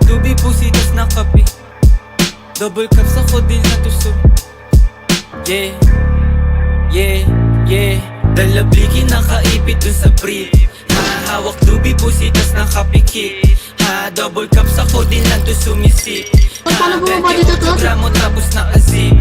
tubig, pusitas na kape. Double cups ako din na tusok. Yeah, yeah, yeah. Dalabliki nakaipit dun sa brief. Hawak tubig, pusitas na kapikit. Double cups ako din lang to sumisip. Paano bumaba dito to? 28 gramo tapos nakazip.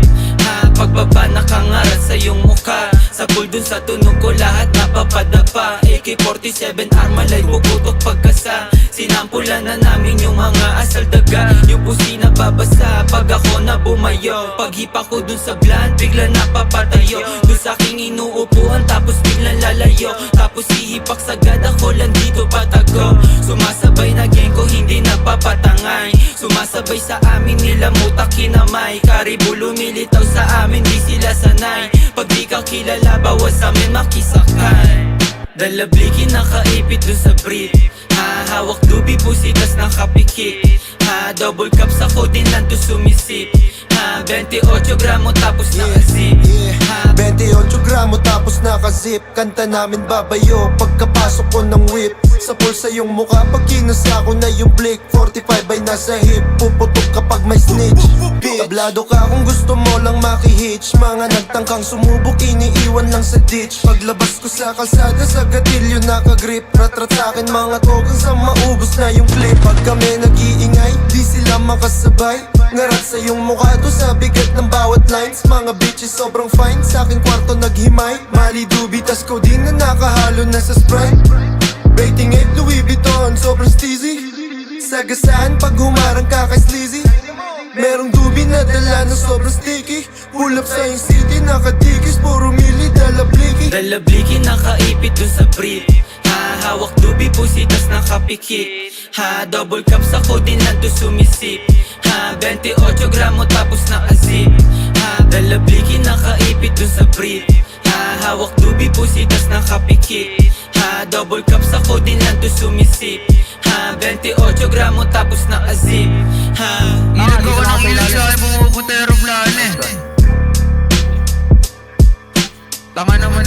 Pagbaba nakangarat sa iyong mukha. Sa pool dun sa tunog ko lahat napapadapa. AK-47 armalay puputok pagkasa. Sinampulan na namin yung mga asal daga. Yung pusi na babasa pag ako na bumayo. Paghipa ko dun sa bland bigla napapatayo. Dun sa aking inuupuan tapos biglang lalayo. Tapos hihipak sagad ako lang dito patago. Sumasabay na gang ko hindi napapatangay. Sumasabay sa amin nila mutak kinamay. Karibu lumilitaw sa amin di sila sanay. Pag di ka kilala bawas amin makisakay. Dalabliki nakaipit dun sa brief. Hawak tubig pusitas na kapikit. Double cups ako din lang to sumisip. 28 gramo tapos nakazip. 28 gramo tapos nakazip. Kanta namin babayo pagkapasok ko ng whip. Sa pulsa yung mukha pag kinasa ko na yung blick. 45 ay nasa hip, puputok kapag may snitch. Tablado ka kung gusto mo lang makihitch. Mga nagtangkang sumubok iniiwan lang sa ditch. Paglabas ko sa kalsada sa gatilyo nakagrip. Rat-rat sa'kin mga togang sa maubos na yung clip. Pag kami nag-iingay, di sila makasabay. Ngarat sa yung mukha to sa bigat ng bawat lines. Mga bitches sobrang fine, sa aking kwarto naghimay. Mali dubitas ko din na nakahalo na sa Sprite. Baiting ape Louis Vuitton, sobrang steezy. Sagasaan pag humarang ka kay sleazy. Merong dubi na dala na sobrang sticky. Pull up sa yung city, nakadikis, puro mili, dalabliki. Dalabliki nakaipit dun sa brief. Hawak tubig, pusitas na kapikit. Double cups ako din lang to sumisip. 28 gramo tapos nakazip. Dalabliki nakaipit dun sa brief. Hawak tubig, pusitas na kapikit. Double cups ako din lang to sumisip. 28 gramo tapos nakazip. Ilag ako ng ilag sa akin pumupunta aeroplano eh. Tanga naman